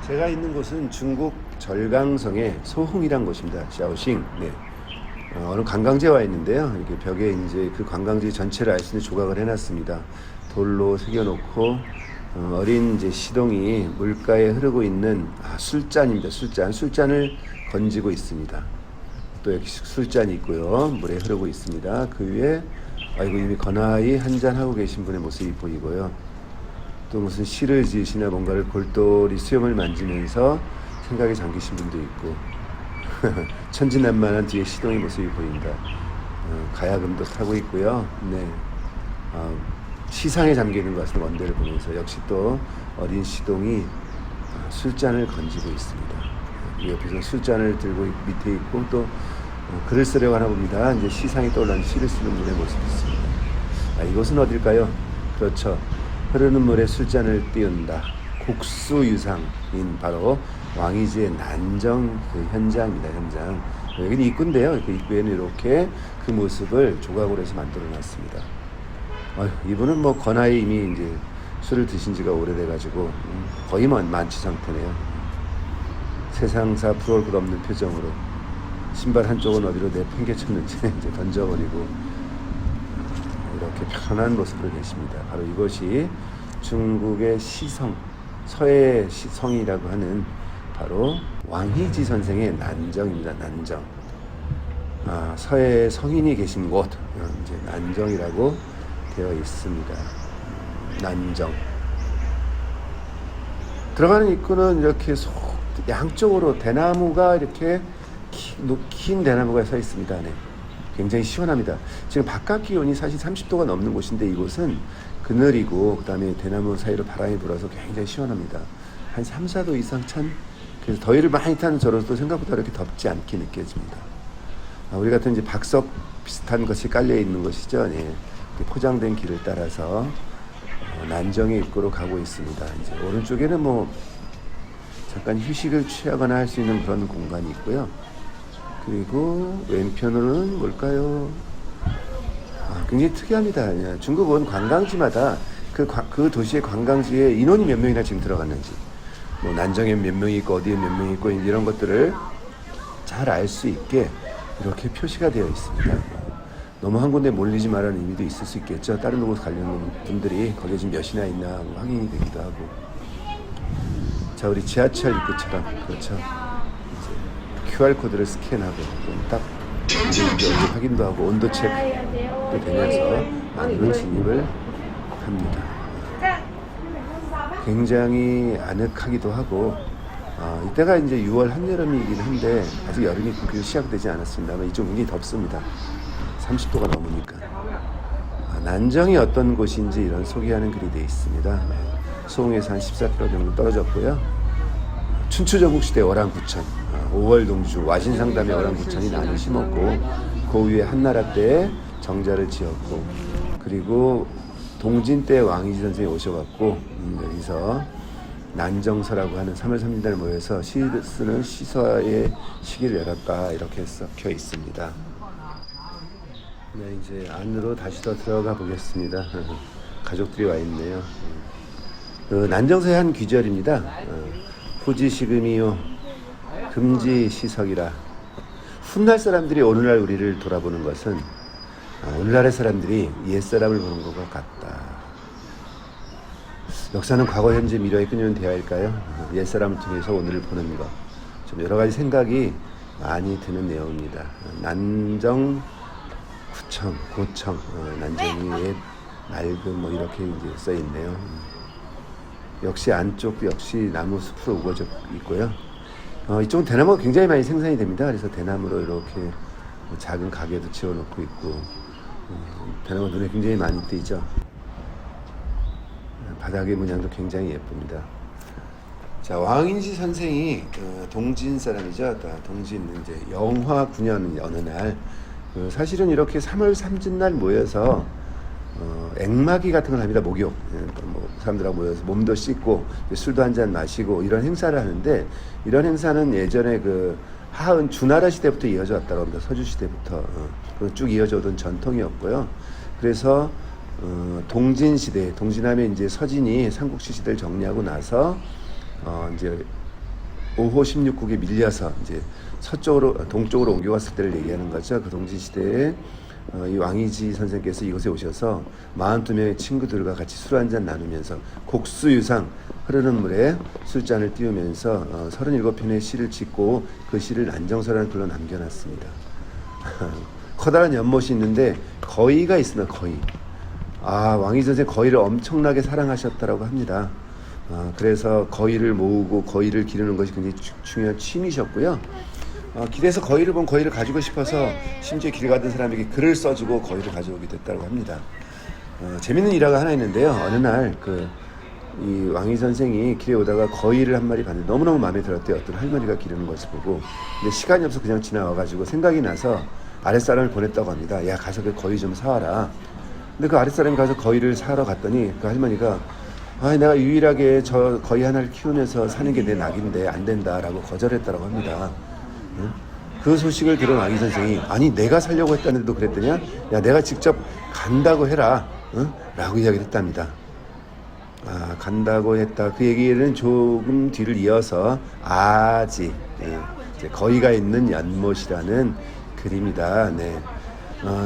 제가 있는 곳은 중국 절강성의 소홍이란 곳입니다. 샤오싱. 네. 어느 관광지에 와 있는데요. 이렇게 벽에 이제 그 관광지 전체를 알 수 있는 조각을 해놨습니다. 돌로 새겨놓고 어린 이제 시동이 물가에 흐르고 있는 술잔입니다. 술잔을 건지고 있습니다. 또 여기 술잔이 있고요. 물에 흐르고 있습니다. 그 위에 아이고 이미 거나이 한잔 하고 계신 분의 모습이 보이고요. 또 무슨 시를 지으시나 뭔가를 골똘히 수염을 만지면서 생각에 잠기신 분도 있고 천진난만한 뒤에 시동의 모습이 보인다. 가야금도 타고 있고요. 네. 시상에 잠기는 것 같은 원대를 보면서 역시 또 어린 시동이 술잔을 건지고 있습니다. 옆에서 술잔을 들고 밑에 있고 또 글을 쓰려고 하나 봅니다. 이제 시상에 떠올라는 시를 쓰는 분의 모습이 있습니다. 이곳은 어딜까요? 그렇죠. 흐르는 물에 술잔을 띄운다. 국수유상인 바로 왕이지의 난정 그 현장입니다. 현장. 여기는 입구인데요. 그 입구에는 이렇게 그 모습을 조각으로 해서 만들어 놨습니다. 이분은 뭐 거나이 이미 이제 술을 드신 지가 오래돼가지고 거의 만취 상태네요. 세상사 부러울 것 없는 표정으로 신발 한쪽은 어디로 내팽개쳤는지 이제 던져버리고 이렇게 편한 모습으로 계십니다. 바로 이것이 중국의 시성, 서해 시성이라고 하는 바로 왕희지 선생의 난정입니다. 난정. 서해 성인이 계신 곳, 이제 난정이라고 되어 있습니다. 난정. 들어가는 입구는 이렇게 양쪽으로 대나무가 이렇게 긴 대나무가 서 있습니다. 네. 굉장히 시원합니다. 지금 바깥 기온이 사실 30도가 넘는 곳인데 이곳은 그늘이고 그다음에 대나무 사이로 바람이 불어서 굉장히 시원합니다. 한 3, 4도 이상 찬, 그래서 더위를 많이 타는 저로도 생각보다 이렇게 덥지 않게 느껴집니다. 우리 같은 이제 박석 비슷한 것이 깔려 있는 것이죠. 네. 포장된 길을 따라서 난정의 입구로 가고 있습니다. 이제 오른쪽에는 뭐 잠깐 휴식을 취하거나 할 수 있는 그런 공간이 있고요. 그리고 왼편으로는 뭘까요? 굉장히 특이합니다. 중국은 관광지마다 그 도시의 관광지에 인원이 몇 명이나 지금 들어갔는지, 뭐 난정에 몇 명이 있고 어디에 몇 명이 있고 이런 것들을 잘 알 수 있게 이렇게 표시가 되어 있습니다. 너무 한 군데 몰리지 말라는 의미도 있을 수 있겠죠. 다른 곳 가려는 분들이 거기에 지금 몇이나 있나 확인이 되기도 하고. 자, 우리 지하철 입구처럼 그렇죠. QR코드를 스캔하고 딱 확인도 하고 온도 체크도 되면서 안으로 진입을 합니다. 굉장히 아늑하기도 하고 이때가 이제 6월 한여름이긴 한데 아직 여름이 본격적으로 시작되지 않았습니다만 이쪽 굉장히 덥습니다. 30도가 넘으니까. 난정이 어떤 곳인지 이런 소개하는 글이 되어 있습니다. 소홍에서 한 14km 정도 떨어졌고요. 춘추전국시대 어랑구천, 5월 동주 와신상담의 어랑구천이 난을 심었고 그 위에 한나라 때에 정자를 지었고 그리고 동진 때 왕이지 선생이 오셔갖고 여기서 난정서라고 하는 3월 3일날 모여서 시 쓰는 시서의 시기를 열었다 이렇게 적혀 있습니다. 네, 이제 안으로 다시 더 들어가 보겠습니다. 가족들이 와 있네요. 난정서의 한 귀절입니다. 후지시금이요 금지시석이라. 훗날 사람들이 오늘날 우리를 돌아보는 것은 오늘날의 사람들이 옛사람을 보는 것과 같다. 역사는 과거, 현재, 미래의 끊이는 대화일까요? 옛사람을 통해서 오늘을 보는 것. 좀 여러 가지 생각이 많이 드는 내용입니다. 난정 구청, 고청, 난정이 옛 맑음 뭐 이렇게 이제 써 있네요. 역시 안쪽도 역시 나무 숲으로 우거져 있고요. 이쪽은 대나무가 굉장히 많이 생산이 됩니다. 그래서 대나무로 이렇게 작은 가게도 지어놓고 있고 대나무 눈에 굉장히 많이 띄죠. 바닥의 문양도 굉장히 예쁩니다. 자, 왕인시 선생이 동진 사람이죠. 동진 이제 영화 9년 어느 날 사실은 이렇게 3월 3진날 모여서 액마기 같은 걸 합니다. 목욕. 뭐 사람들하고 모여서 몸도 씻고 술도 한잔 마시고 이런 행사를 하는데 이런 행사는 예전에 그 하은 주나라 시대부터 이어져 왔다고 합니다. 서주 시대부터 쭉 이어져 오던 전통이었고요. 그래서 동진 시대, 동진하면 이제 서진이 삼국지 시대를 정리하고 나서 이제 5호 16국에 밀려서 이제 동쪽으로 옮겨갔을 때를 얘기하는 거죠. 그 동지 시대에 이 왕이지 선생께서 이곳에 오셔서 42명의 친구들과 같이 술 한잔 나누면서 곡수유상 흐르는 물에 술잔을 띄우면서 37편의 시를 짓고 그 시를 난정서라는 글로 남겨놨습니다. 커다란 연못이 있는데 거위가 있습니다. 거위. 왕이지 선생 거위를 엄청나게 사랑하셨다라고 합니다. 그래서 거위를 모으고 거위를 기르는 것이 굉장히 중요한 취미셨고요. 길에서 거위를 본 거위를 가지고 싶어서 심지어 길 가던 사람에게 글을 써주고 거위를 가져오게 됐다고 합니다. 재밌는 일화가 하나 있는데요. 어느 날 이 왕이 선생이 길에 오다가 거위를 한 마리 봤는데 너무너무 마음에 들었대요. 어떤 할머니가 기르는 것을 보고. 근데 시간이 없어 그냥 지나와가지고 생각이 나서 아랫사람을 보냈다고 합니다. 야, 가서 그 거위 좀 사와라. 근데 그 아랫사람이 가서 거위를 사러 갔더니 그 할머니가 내가 유일하게 저 거위 하나를 키우면서 사는 게 내 낙인데 안 된다라고 거절했다고 합니다. 그 소식을 들은 왕이 선생이 아니 내가 살려고 했다는데도 그랬더냐? 야, 내가 직접 간다고 해라. 라고 이야기를 했답니다. 간다고 했다. 그 얘기는 조금 뒤를 이어서 이제 거위가 있는 연못이라는 글입니다. 네.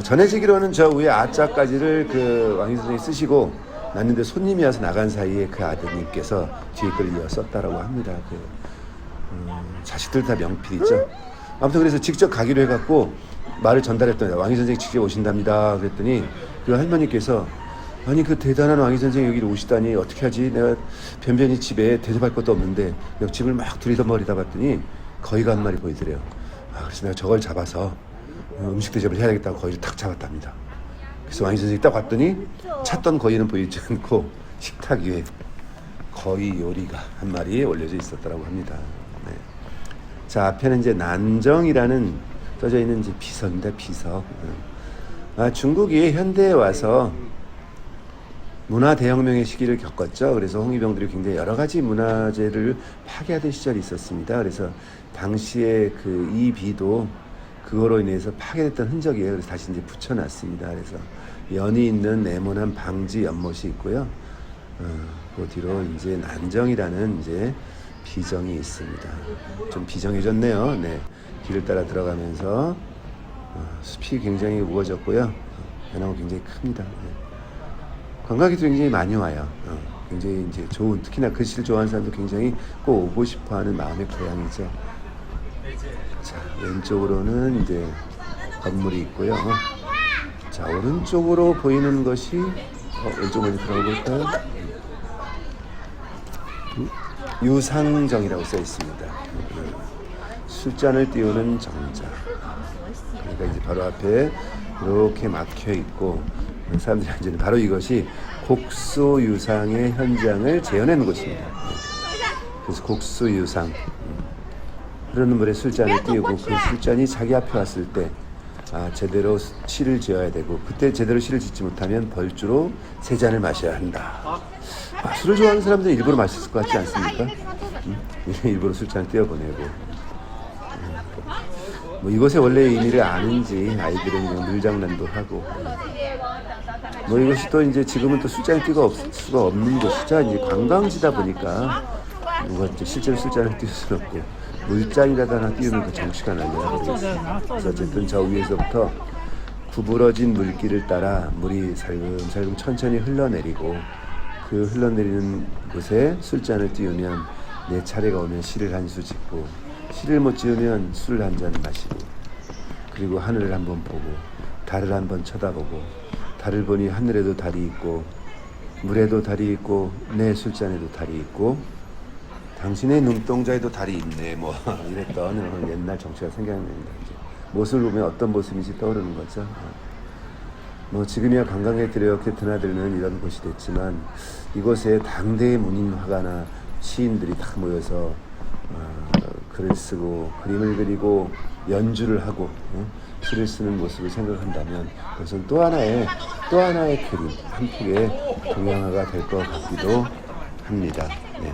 전해지기로는 저 위에 아자까지를 그 왕이 선생이 쓰시고 났는데 손님이 와서 나간 사이에 그 아드님께서 뒤에 글을 이어 썼다라고 합니다. 자식들 다 명필이죠. 아무튼 그래서 직접 가기로 해갖고 말을 전달했더니 왕이 선생이 직접 오신답니다. 그랬더니 그 할머니께서 아니 그 대단한 왕이 선생이 여기로 오시다니 어떻게 하지? 내가 변변히 집에 대접할 것도 없는데 옆집을 막 두리번거리다 봤더니 거위가 한 마리 보이더래요. 그래서 내가 저걸 잡아서 음식 대접을 해야겠다고 거위를 탁 잡았답니다. 그래서 왕이 선생이 딱 봤더니 찾던 거위는 보이지 않고 식탁 위에 거위 요리가 한 마리 올려져 있었다고 합니다. 네. 자, 앞에는 이제 난정이라는 써져 있는 이제 비석입니다. 비석. 중국이 현대에 와서 문화 대혁명의 시기를 겪었죠. 그래서 홍위병들이 굉장히 여러 가지 문화재를 파괴하던 시절이 있었습니다. 그래서 당시에 그 이 비도 그거로 인해서 파괴됐던 흔적이에요. 그래서 다시 이제 붙여놨습니다. 그래서 연이 있는 네모난 방지 연못이 있고요. 그 뒤로 이제 난정이라는 이제 비정이 있습니다. 좀 비정해졌네요. 네, 길을 따라 들어가면서 숲이 굉장히 우거졌고요. 변화가 굉장히 큽니다. 네. 관광객들이 굉장히 많이 와요. 굉장히 이제 좋은, 특히나 글씨를 좋아하는 사람도 굉장히 꼭 오고 싶어하는 마음의 고향이죠. 자, 왼쪽으로는 이제 건물이 있고요. 자, 오른쪽으로 보이는 것이 왼쪽 먼저 들어가 볼까요? 유상정이라고 써 있습니다. 술잔을 띄우는 정자. 그러니까 이제 바로 앞에 이렇게 막혀 있고 사람들이 앉는 바로 이것이 곡수유상의 현장을 재현하는 곳입니다. 그래서 곡수유상, 흐르는 물에 술잔을 띄우고 그 술잔이 자기 앞에 왔을 때 제대로 시를 지어야 되고 그때 제대로 시를 짓지 못하면 벌주로 세 잔을 마셔야 한다. 술을 좋아하는 사람들은 일부러 마셨을 것 같지 않습니까? 일부러 술잔을 띄워보내고 뭐 이것의 원래의 의미를 아는지 아이들은 그냥 물장난도 하고 뭐 이것이 또 이제 지금은 또 술잔을 띄울 수가 없는 곳이죠. 이제 관광지다 보니까 누가 이제 실제로 술잔을 띄울 수는 없고 물잔이라도 하나 띄우면 그 정취가 날려야 되겠습니다. 그래서 어쨌든 저 위에서부터 구부러진 물길을 따라 물이 살금살금 천천히 흘러내리고 그 흘러내리는 곳에 술잔을 띄우면 내 차례가 오면 시를 한 수 짓고 시를 못 지으면 술을 한 잔 마시고 그리고 하늘을 한번 보고 달을 한번 쳐다보고 달을 보니 하늘에도 달이 있고 물에도 달이 있고 내 술잔에도 달이 있고 당신의 눈동자에도 달이 있네 뭐 이랬던 옛날 정치가 생각납니다. 모습을 보면 어떤 모습인지 떠오르는 거죠. 뭐 지금이야 관광객들이 이렇게 드나들는 이런 곳이 됐지만 이곳에 당대의 문인 화가나 시인들이 다 모여서 글을 쓰고 그림을 그리고 연주를 하고 시를 쓰는 모습을 생각한다면 그것은 또 하나의 그림 한 폭의 동양화가 될 것 같기도 합니다. 네.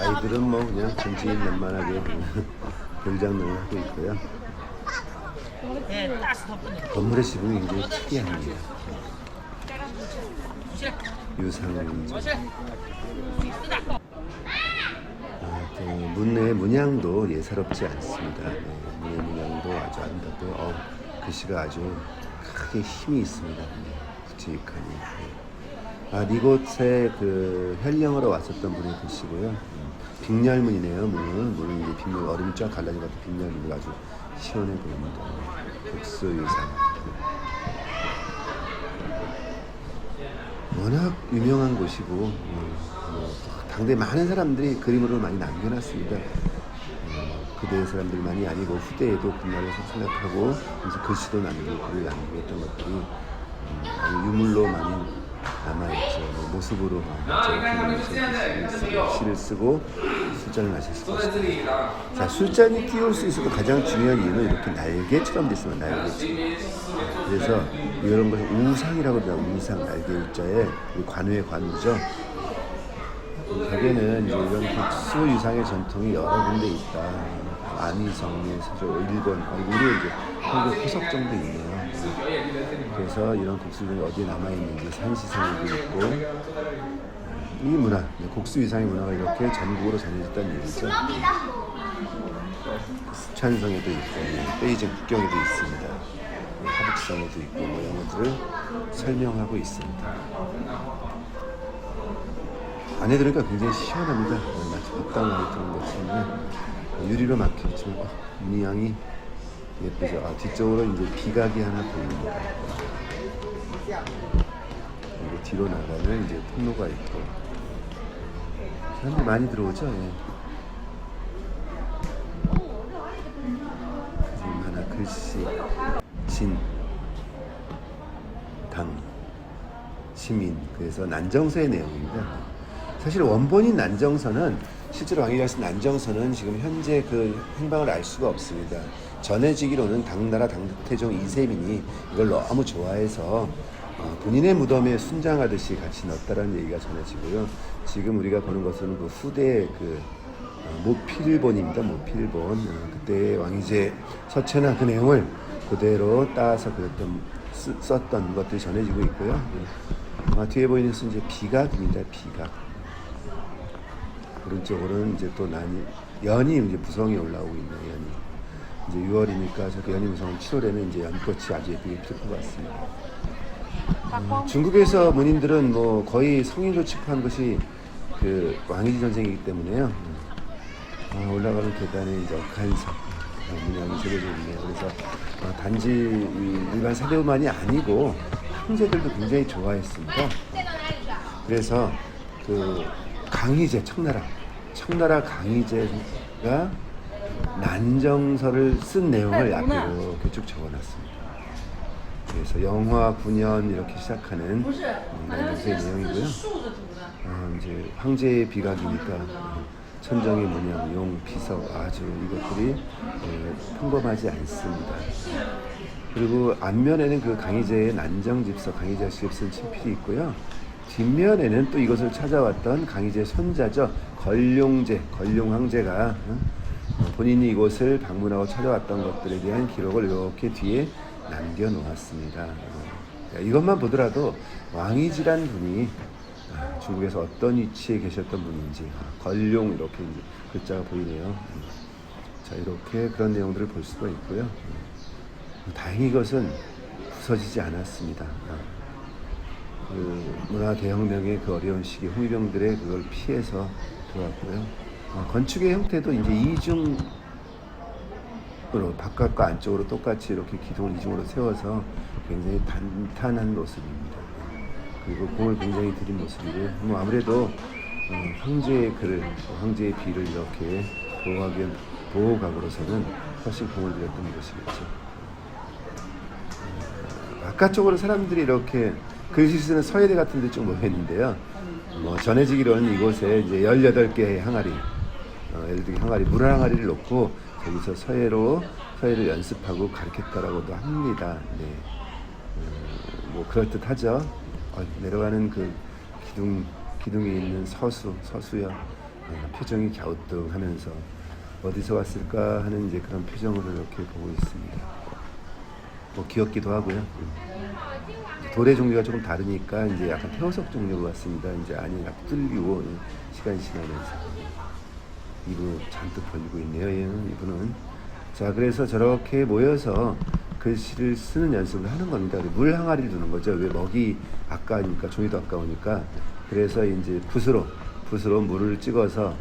아이들은 뭐 그냥 천진난만하게 별장난을 하고 있고요. 건물의 지붕이 굉장히 특이합니다. 유상인지 문양도 예사롭지 않습니다. 네, 문의 문양도 아주 아름답고요. 글씨가 아주 크게 힘이 있습니다. 네, 굵직하니. 네. 이곳에 그 현령으로 왔었던 분의 글씨고요. 빅렬문이네요. 문은 이제 빅렬, 얼음이 쫙 갈라진 것 같은 빅렬문이 아주 시원해 보입니다. 국수유상. 워낙 유명한 곳이고 당대 많은 사람들이 그림으로 많이 남겨놨습니다. 그대의 사람들만이 아니고 후대에도 금나라에서 생각하고 그래서 글씨도 남기고 글을 남기고 했던 것들이 유물로 많이 남아있죠. 모습으로 시를 쓰고 술잔을 마셨을 것입니다. 자, 술잔이 끼울 수 있어도 가장 중요한 이유는 이렇게 날개처럼 돼 있으면 날개처럼. 그래서 이런 것을 우상이라고 합니다. 우상, 날개 우자에 관우의 관우죠. 벽에는 이제 이런 국수 유상의 전통이 여러 군데 있다. 안희성에서 일본, 우리 이제 한국 화석 정도 있네요. 그래서 이런 국수들이 어디에 남아있는지 산시성에도 있고, 이 문화, 국수 유상의 문화가 이렇게 전국으로 전해졌다는 얘기죠. 수찬성에도 있고, 베이징 북경에도 있습니다. 하북성에도 있고, 이런 것들을 설명하고 있습니다. 안에 들으니까 굉장히 시원합니다. 마치 법당을 드는 것처럼 유리로 막혀있지만 문양이 예쁘죠. 뒤쪽으로 이제 비각이 하나 보입니다. 그리고 뒤로 나가면 이제 통로가 있고 사람들이 많이 들어오죠. 예. 그림 하나, 글씨, 진, 당, 시민. 그래서 난정서의 내용입니다. 사실 원본인 난정서는 실제로 왕이가 쓴 난정서는 지금 현재 그 행방을 알 수가 없습니다. 전해지기로는 당나라 당태종 이세민이 이걸 너무 좋아해서 본인의 무덤에 순장하듯이 같이 넣었다라는 얘기가 전해지고요. 지금 우리가 보는 것은 그 후대의 그 모필본입니다. 모필본. 그때 왕이제 서체나 그 내용을 그대로 따서 썼던 것들이 전해지고 있고요. 뒤에 보이는 것은 이제 비각입니다. 비각. 오른쪽으로는 이제 또 연이 이제 무성이 올라오고 있네요. 연이 이제 6월이니까 저렇게 연이 무성 7월에는 이제 연꽃이 아주 예쁘게 필 것 같습니다. 중국에서 문인들은 뭐 거의 성인으로 취급한 것이 그 왕이지 전쟁이기 때문에요. 올라가는 계단에 이제 억한석 문양이 새겨져 있네요. 그래서 단지 일반 사대부만이 아니고 황제들도 굉장히 좋아했습니다. 그래서 그 강희제, 청나라 강희제가 난정서를 쓴 내용을 앞에 이렇게 쭉 적어놨습니다. 그래서 영화 9년 이렇게 시작하는 난정서의 내용이고요. 이제 황제의 비각이니까 천정의 문양, 용, 비석 아주 이것들이 평범하지 않습니다. 그리고 앞면에는 그 강희제의 난정집서, 강희제가 직접 쓴 친필이 있고요. 뒷면에는 또 이것을 찾아왔던 강희제의 손자죠. 걸룡제, 걸룡황제가 본인이 이곳을 방문하고 찾아왔던 것들에 대한 기록을 이렇게 뒤에 남겨놓았습니다. 이것만 보더라도 왕이지란 분이 중국에서 어떤 위치에 계셨던 분인지 걸룡 이렇게 글자가 보이네요. 자, 이렇게 그런 내용들을 볼 수가 있고요. 다행히 이것은 부서지지 않았습니다. 그 문화 대혁명의 그 어려운 시기 홍위병들의 그걸 피해서 들어왔고요. 건축의 형태도 이제 이중으로 바깥과 안쪽으로 똑같이 이렇게 기둥을 이중으로 세워서 굉장히 단단한 모습입니다. 그리고 공을 굉장히 들인 모습이고 아무래도 황제의 글을 황제의 비를 이렇게 보호하기 위한 보호각으로서는 훨씬 공을 들였던 것이겠죠. 바깥쪽으로 사람들이 이렇게 글씨 쓰는 서예대 같은 데 좀 모여있는데요. 전해지기로는 이곳에 이제 18개의 항아리, 예를 들어 항아리, 물 항아리를 놓고 거기서 서예를 연습하고 가르쳤다라고도 합니다. 네. 뭐 그럴듯하죠. 내려가는 그 기둥에 있는 서수요. 표정이 갸우뚱하면서 어디서 왔을까 하는 이제 그런 표정으로 이렇게 보고 있습니다. 뭐 귀엽기도 하고요. 돌의 종류가 조금 다르니까 이제 약간 태호석 종류 같습니다. 이제 안이 약 뚫리고 시간이 지나면서 이부 잔뜩 벌리고 있네요. 얘는 이분은. 자, 그래서 저렇게 모여서 글씨를 쓰는 연습을 하는 겁니다. 물 항아리를 두는 거죠. 왜 먹이 아까우니까, 종이도 아까우니까. 그래서 이제 붓으로 물을 찍어서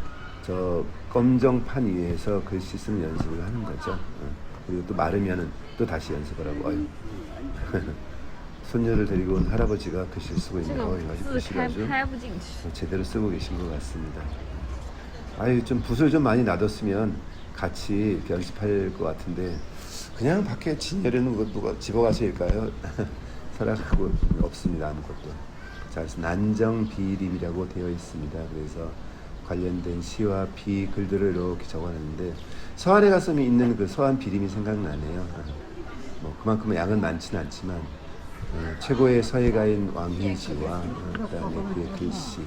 저 검정판 위에서 글씨 쓰는 연습을 하는 거죠. 그리고 또 마르면은 또 다시 연습을 하고. 어휴. 손녀를 데리고 온 할아버지가 글씨를 쓰고 있네요. 아주 글씨를 아주 제대로 쓰고 계신 것 같습니다. 아유, 좀 붓을 좀 많이 놔뒀으면 같이 이렇게 연습할 것 같은데 그냥 밖에 진열해놓은 것 누가 집어가실까요? 설악하고 없습니다. 아무것도. 자, 그래서 난정비림이라고 되어 있습니다. 그래서 관련된 시와 비 글들을 이렇게 적어놨는데 서한의 가슴이 있는 그 서한 비림이 생각나네요. 뭐 그만큼 양은 많지는 않지만 최고의 서예가인 왕희지와 그다음에 그의 글씨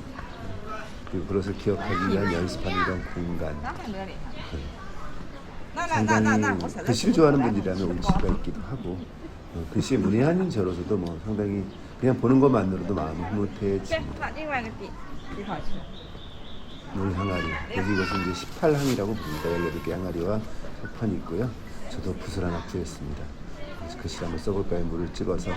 그리고 그것을 기억하기 위한 연습하는 이런 공간 상당히 글씨를 좋아하는 분이라면 올 수가 있기도 하고 글씨에 문외한인 저로서도 뭐 상당히 그냥 보는 것만으로도 마음이 흐뭇해집니다. 물 항아리. 그래서 이것은 이제 18항이라고 부릅니다. 18개 항아리와 석판이 있고요. 저도 붓을 하나 구했습니다. 그래서 글씨를 한번 써볼까요? 물을 찍어서.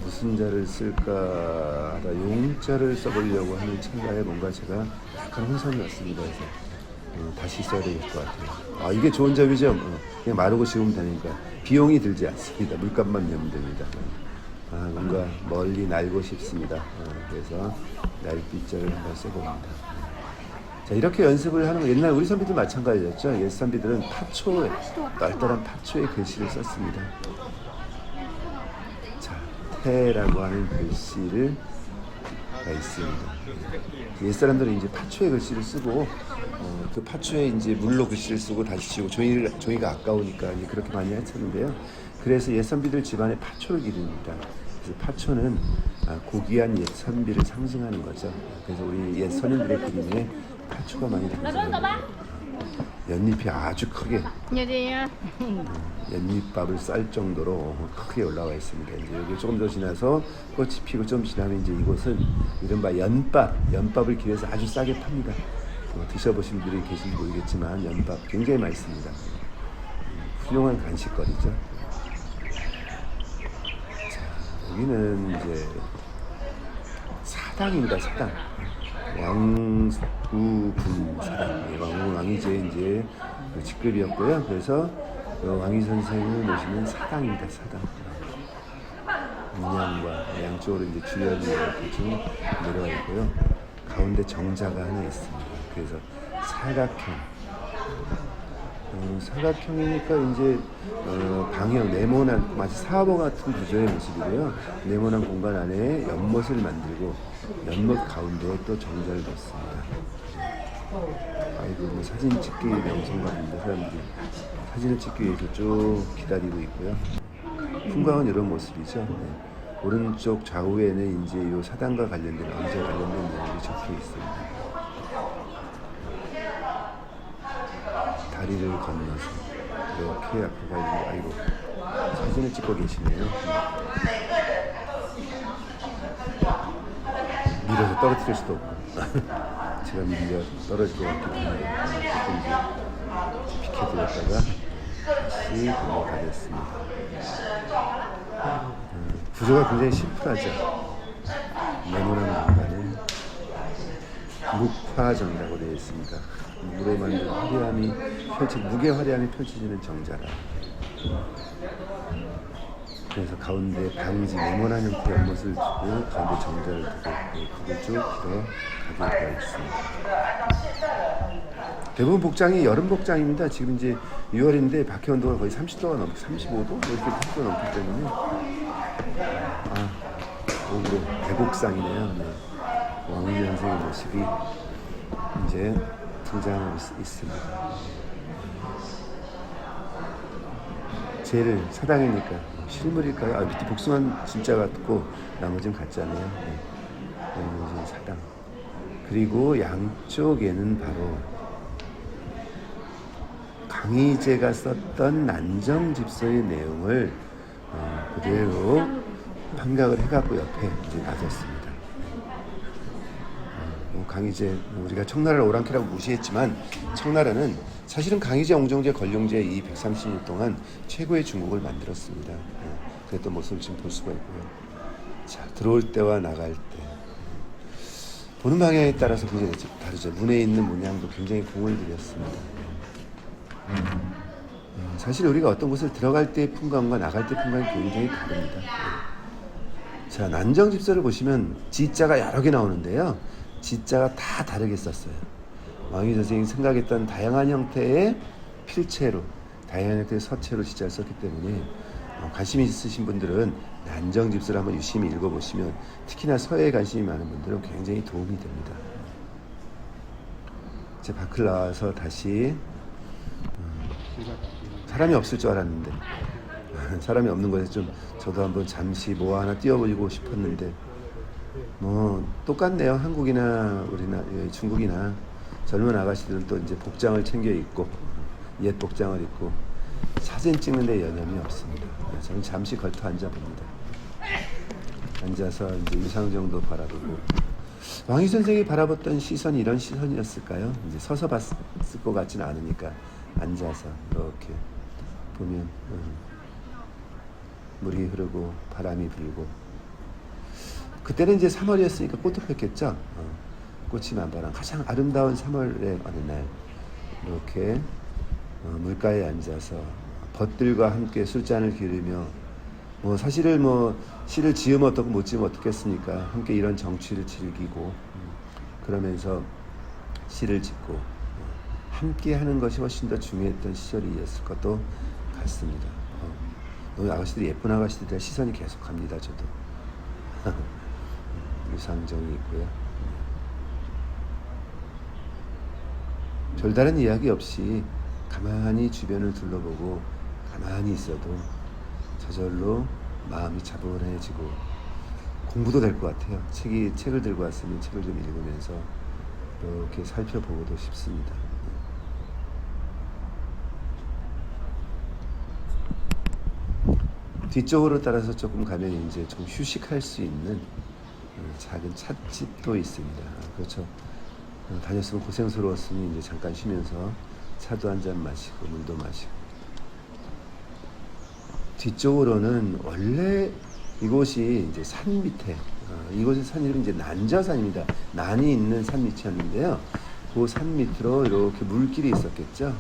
무슨 자를 쓸까 하다 용자를 써보려고 하는 찰나에 뭔가 제가 약간 혼선이 왔습니다. 그래서 다시 써야 될 것 같아요. 아, 이게 좋은 점이죠. 그냥 마르고 지우면 되니까 비용이 들지 않습니다. 물값만 내면 됩니다. 아, 뭔가 멀리 날고 싶습니다. 그래서 날빛자를 한번 써봅니다. 자, 이렇게 연습을 하는 거 옛날 우리 선비들 마찬가지였죠. 옛 선비들은 파초에 널널한 파초에 글씨를 썼습니다. 자, 태라고 하는 글씨를 있습니다. 옛 사람들은 이제 파초에 글씨를 쓰고 그 파초에 이제 물로 글씨를 쓰고 다시 지우고 종이가 아까우니까 이제 그렇게 많이 했었는데요. 그래서 옛 선비들 집안에 파초를 기릅니다. 그래서 파초는 고귀한 옛 선비를 상징하는 거죠. 그래서 우리 옛 선인들의 그림에 파초가 많이 등장합니다. 연잎이 아주 크게 연잎밥을 쌀 정도로 크게 올라와 있습니다. 이제 여기 조금 더 지나서 꽃이 피고 좀 지나면 이제 이곳은 이른바 연밥을 길에서 아주 싸게 팝니다. 드셔보신 분들이 계신지 모르겠지만 연밥 굉장히 맛있습니다. 훌륭한 간식거리죠. 자, 여기는 이제 사당입니다. 사당. 왕우분 사당. 왕이제 이제 그 직급이었고요. 그래서 왕희 선생을 모시는 사당입니다. 사당. 문양과 양쪽으로 이제 주연이 이렇게 쭉 내려와 있고요. 가운데 정자가 하나 있습니다. 그래서 사각형. 사각형이니까 이제 방형, 네모난 마치 사보 같은 구조의 모습이고요. 네모난 공간 안에 연못을 만들고 연못 가운데에 또 정자를 넣습니다. 아이고, 뭐 사진 찍기 명성 같은데 사람들이 사진을 찍기 위해서 쭉 기다리고 있고요. 풍광은 이런 모습이죠. 네. 오른쪽 좌우에는 이제 이 사당과 관련된 왕자와 관련된 내용이 적혀 있습니다. 다리를 건너서 이렇게 앞으로 가야 아이고 사진을 찍고 계시네요. 밀어서 떨어뜨릴 수도 없고 제가 밀려 떨어질 것 같기 때문에 조금 이제 비켜드렸다가 다시 넘어가겠습니다. 구조가 굉장히 심플하죠. 네모난 공간은 묵화정이라고 되어 있습니다. 물에 만든 화려함이 무게 화려함이 펼쳐지는 정자라. 그래서 가운데 방지 네모난 형태의 연못을 두고 가운데 정자를 두고 그걸 쭉 들어가게 되어 있습니다. 대부분 복장이 여름 복장입니다. 지금 이제 6월인데 밖에 온도가 거의 30도가 넘고 35도 뭐 이렇게 30도 넘기 때문에 오히려 대복상이네요. 네. 왕희 선생의 모습이 이제 등장하고 있습니다. 제일 사당이니까 실물일까요? 밑에 복숭아는 진짜 같고 나머지는 같잖아요. 네. 나머지는 사당. 그리고 양쪽에는 바로 강희제가 썼던 난정집서의 내용을 그대로 판각을 해갖고 옆에 이제 놔뒀습니다. 강희제, 우리가 청나라를 오랑캐라고 무시했지만 청나라는 사실은 강희제, 옹정제, 건룡제 이 130년 동안 최고의 중국을 만들었습니다. 그랬던 모습을 지금 볼 수가 있고요. 자, 들어올 때와 나갈 때 보는 방향에 따라서 굉장히 다르죠. 문에 있는 문양도 굉장히 공을 들였습니다. 사실 우리가 어떤 곳을 들어갈 때의 풍광과 나갈 때의 풍광이 굉장히 다릅니다. 자, 난정집서를 보시면 지자가 여러 개 나오는데요. 지자가 다 다르게 썼어요. 왕희 선생이 생각했던 다양한 형태의 필체로, 다양한 형태의 서체로 지자를 썼기 때문에 관심 있으신 분들은 난정집서를 한번 유심히 읽어보시면 특히나 서예에 관심이 많은 분들은 굉장히 도움이 됩니다. 이제 밖을 나와서 다시 사람이 없을 줄 알았는데 사람이 없는 곳에 좀 저도 한번 잠시 뭐 하나 띄워보고 싶었는데 뭐 똑같네요. 한국이나 우리나 중국이나 젊은 아가씨들은 또 이제 복장을 챙겨 입고 옛 복장을 입고 사진 찍는데 여념이 없습니다. 저는 잠시 걸터 앉아 봅니다. 앉아서 이제 유상정도 바라보고 왕희 선생이 바라봤던 시선이 이런 시선이었을까요? 이제 서서 봤을 것 같지는 않으니까 앉아서 이렇게 보면 물이 흐르고 바람이 불고 그때는 이제 3월이었으니까 꽃도 폈겠죠. 꽃이 만발한 가장 아름다운 3월의 어느 날 이렇게 물가에 앉아서 벗들과 함께 술잔을 기르며 뭐 사실을 뭐 시를 지으면 어떻고 못 지으면 어떻겠습니까? 함께 이런 정취를 즐기고 그러면서 시를 짓고 함께 하는 것이 훨씬 더 중요했던 시절이었을 것도 같습니다. 너무 아가씨들이 예쁜 아가씨들이라 시선이 계속 갑니다. 저도 유상정이 있고요. 별다른 이야기 없이 가만히 주변을 둘러보고 가만히 있어도 저절로 마음이 차분해지고 공부도 될 것 같아요. 책을 들고 왔으면 책을 좀 읽으면서 이렇게 살펴보고도 싶습니다. 뒤쪽으로 따라서 조금 가면 이제 좀 휴식할 수 있는 작은 찻집도 있습니다. 그렇죠. 다녔으면 고생스러웠으니 이제 잠깐 쉬면서 차도 한 잔 마시고 물도 마시고. 뒤쪽으로는 원래 이곳이 이제 산 밑에 이곳의 산 이름이 이제 난저산입니다. 난이 있는 산 밑이었는데요. 그 산 밑으로 이렇게 물길이 있었겠죠.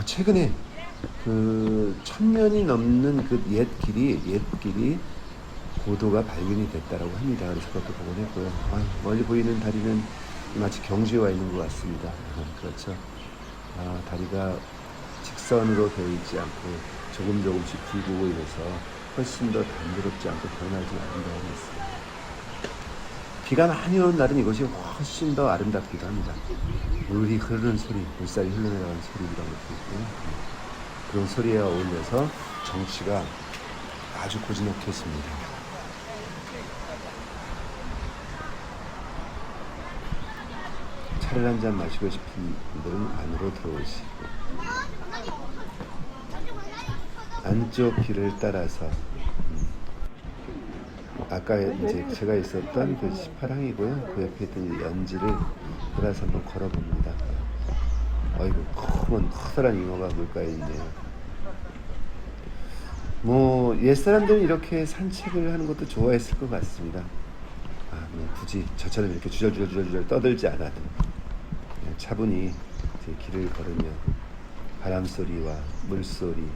최근에 그 1000년이 넘는 그 옛 길이 고도가 발견이 됐다라고 합니다. 그래서 그것도 보곤 했고요. 멀리 보이는 다리는 마치 경주에 와 있는 것 같습니다. 그렇죠. 다리가 직선으로 되어 있지 않고 조금씩 굴고 이래서 훨씬 더 단조롭지 않고 변하지 않는다고 했습니다. 비가 많이 오는 날은 이것이 훨씬 더 아름답기도 합니다. 물이 흐르는 소리, 물살이 흘러내려가는 소리라고 있고요. 그런 소리에 어울려서 정취가 아주 고즈넉했습니다. 차를 한 잔 마시고 싶은 분들은 안으로 들어오시고 안쪽 길을 따라서 아까 이제 제가 있었던 그 18항이고요. 그 옆에 있던 연지를 따라서 한번 걸어봅니다. 어이구, 커다란 잉어가 물가에 있네요. 뭐 옛사람들은 이렇게 산책을 하는 것도 좋아했을 것 같습니다. 굳이 저처럼 이렇게 주절주절 떠들지 않아도 그냥 차분히 제 길을 걸으며 바람소리와 물소리,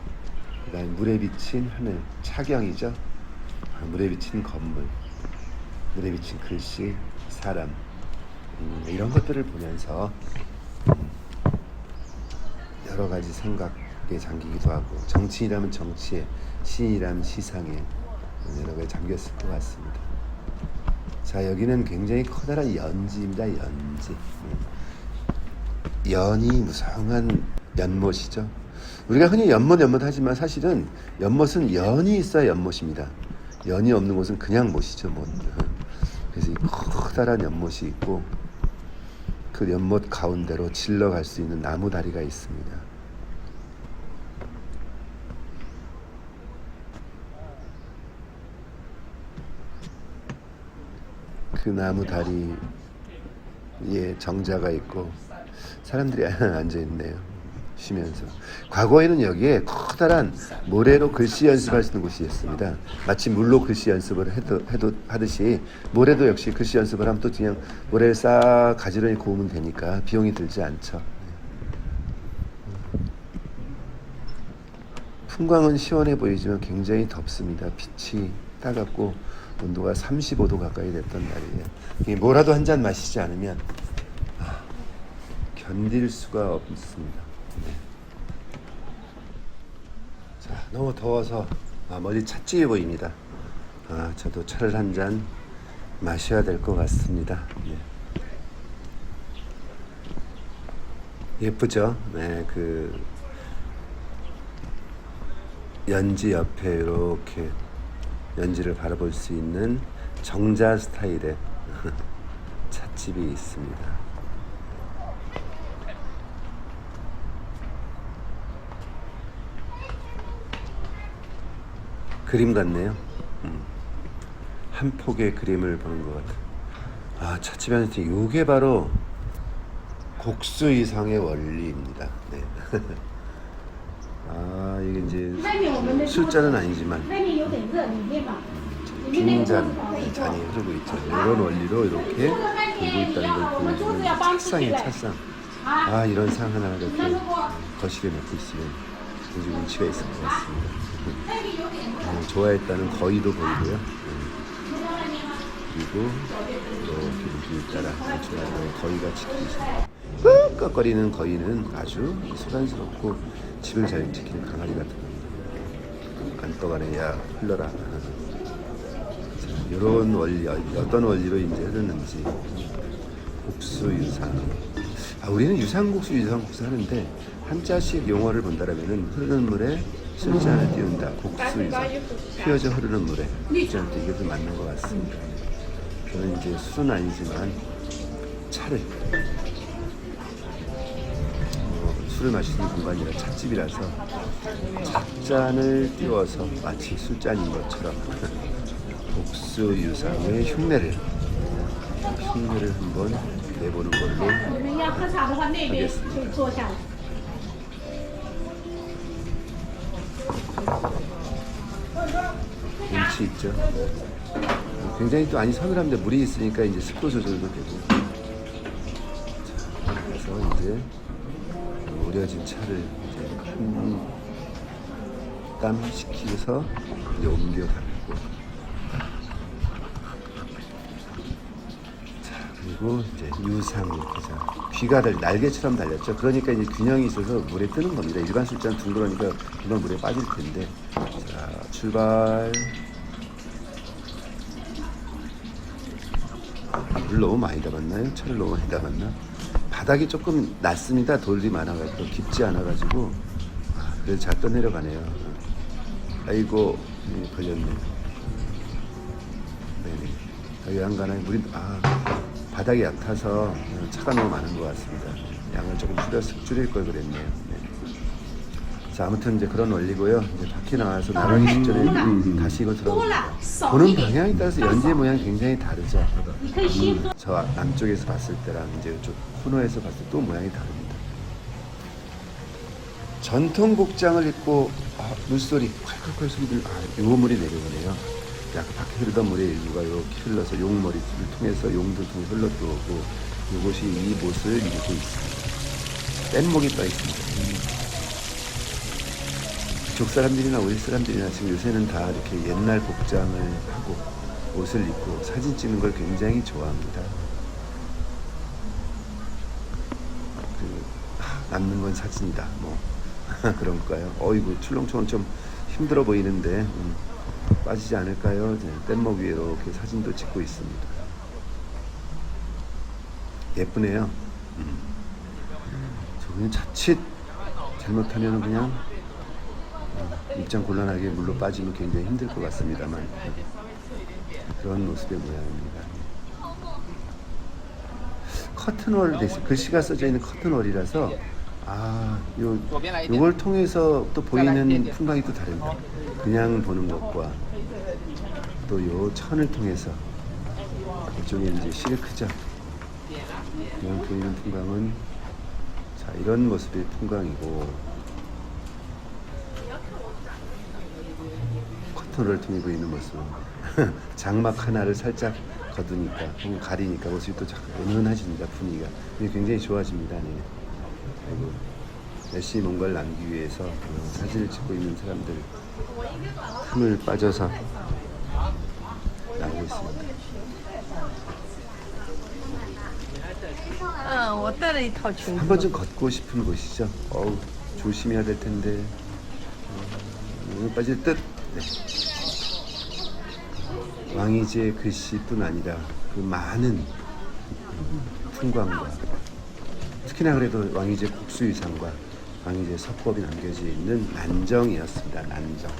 그 다음에 물에 비친 하늘, 차경이죠. 물에 비친 건물, 물에 비친 글씨, 사람, 이런 것들을 보면서 여러 가지 생각에 잠기기도 하고, 정치인이라면 정치에, 시인이라면 시상에 여러 가지 잠겼을 것 같습니다. 자, 여기는 굉장히 커다란 연지입니다. 연지. 연이 무성한 연못이죠. 우리가 흔히 연못 하지만 사실은 연못은 연이 있어야 연못입니다. 연이 없는 곳은 그냥 못이죠. 못. 그래서 이 커다란 연못이 있고 그 연못 가운데로 질러갈 수 있는 나무 다리가 있습니다. 그 나무 다리 예, 정자가 있고 사람들이 앉아 있네요. 쉬면서. 과거에는 여기에 커다란 모래로 글씨 연습할 수 있는 곳이었습니다. 마치 물로 글씨 연습을 하듯이 모래도 역시 글씨 연습을 하면 또 그냥 모래를 싹 가지런히 고우면 되니까 비용이 들지 않죠. 풍광은 시원해 보이지만 굉장히 덥습니다. 빛이 따갑고 온도가 35도 가까이 됐던 날이에요. 뭐라도 한 잔 마시지 않으면 견딜 수가 없습니다. 네. 자, 너무 더워서 멀리 찻집이 보입니다. 저도 차를 한 잔 마셔야 될 것 같습니다. 네. 예쁘죠? 네, 그 연지 옆에 이렇게 연지를 바라볼 수 있는 정자 스타일의 찻집이 있습니다. 그림 같네요. 한 폭의 그림을 보는 것 같아요. 찻집 안에 이게 바로 곡수 이상의 원리입니다. 네. 이게 이제 술잔은 아니지만 빈잔, 잔이 흐르고 있죠. 이런 원리로 이렇게 들고 있다는 걸 보여주는 찻상이에요, 찻상. 이런 상 하나 이렇게 거실에 놓고 있으면 굉장히 운치가 있을 것 같습니다. 좋아했다는 거위도 보이고요. 그리고 이렇게 물 따라 좋아하는 거위가 지키고 있습니다. 끄덕거리는 거위는 아주 소란스럽고 집을 잘 지키는 강아지 같은 겁니다. 안 떠가네, 야 흘러라. 이런 원리, 어떤 원리로 이제 흐르는지. 국수 유상. 우리는 유상국수 하는데 한자식 용어를 본다라면은 흐르는 물에 술잔을 띄운다. 국수 유상. 휘어져 흐르는 물에 술잔을 띄우는 게 좀 맞는 것 같습니다. 저는 이제 술은 아니지만 차를 술을 마시는 공간이라 찻집이라서 찻잔을 띄워서 마치 술잔인 것처럼 복수 유상의 흉내를 한번 내보는 걸로 하겠습니다. 운치 있죠. 굉장히 또 서늘합니다. 물이 있으니까 이제 습도 조절도 되고. 자, 그래서 이제 우려진 차를 이제 한 땀 식혀서 이제 옮겨가고. 자, 그리고 이제 유상 이렇게 귀가 날개처럼 달렸죠. 그러니까 이제 균형이 있어서 물에 뜨는 겁니다. 일반 술잔 둥그러니까 금방 물에 빠질 텐데. 자, 출발. 물을 너무 많이 담았나요? 차를 너무 많이 담았나? 바닥이 조금 낮습니다. 돌이 많아가지고 깊지 않아가지고 그래도 잘 떠내려가네요. 아이고 걸렸네. 네네. 여기 안 가나요? 물이 바닥이 얕아서 차가 너무 많은 것 같습니다. 양을 조금 줄일 걸 그랬네요. 네. 자, 아무튼 이제 그런 원리고요. 이제 밖에 나와서 나가기 직전에 다시 이거 들어갑니다. 보는 방향에 따라서 연지의 모양이 굉장히 다르죠. 저 남쪽에서 봤을 때랑 이제 이쪽 코너에서 봤을 때 또 모양이 다릅니다. 전통 복장을 입고 물소리 콸콸콸 소리들 요 물이 내려오네요. 약간 밖에 흐르던 물의 일부가 이렇게 흘러서 용머리를 통해서 용들 통해 흘러 들어오고 이곳이 이 못을 이루고 있습니다. 뗏목이 떠 있습니다. 족 사람들이나 우리 사람들이나 지금 요새는 다 이렇게 옛날 복장을 하고 옷을 입고 사진 찍는 걸 굉장히 좋아합니다. 남는 건 사진이다. 뭐 그런가요? 어이구 출렁출렁 좀 힘들어 보이는데 빠지지 않을까요? 뗏목 위에 이렇게 사진도 찍고 있습니다. 예쁘네요. 저 그냥 자칫 잘못하면 그냥 입장 곤란하게 물로 빠지면 굉장히 힘들 것 같습니다만 그런 모습의 모양입니다. 커튼월 글씨가 써져 있는 커튼월이라서 요걸 통해서 또 보이는 풍광이 또 다릅니다. 그냥 보는 것과 또 요 천을 통해서 이쪽에 이제 실크죠. 그냥 보이는 풍광은 자 이런 모습의 풍광이고 커튼을 통해 보이는 모습 장막 하나를 살짝 거두니까 혹은 가리니까 모습이 또 은은해집니다. 분위기가 굉장히 좋아집니다. 네. 그리고 열심히 뭔가를 남기기 위해서 사진을 찍고 있는 사람들 틈을 빠져서 나오고 있습니다. 嗯，我带了一套裙子。 한 번쯤 걷고 싶은 곳이죠. 어우 조심해야 될 텐데 빠질 듯. 네. 왕이지의 글씨뿐 아니라 그 많은 풍광과 특히나 그래도 왕이지의 국수유상과 왕이지의 서법이 남겨져 있는 난정이었습니다. 난정.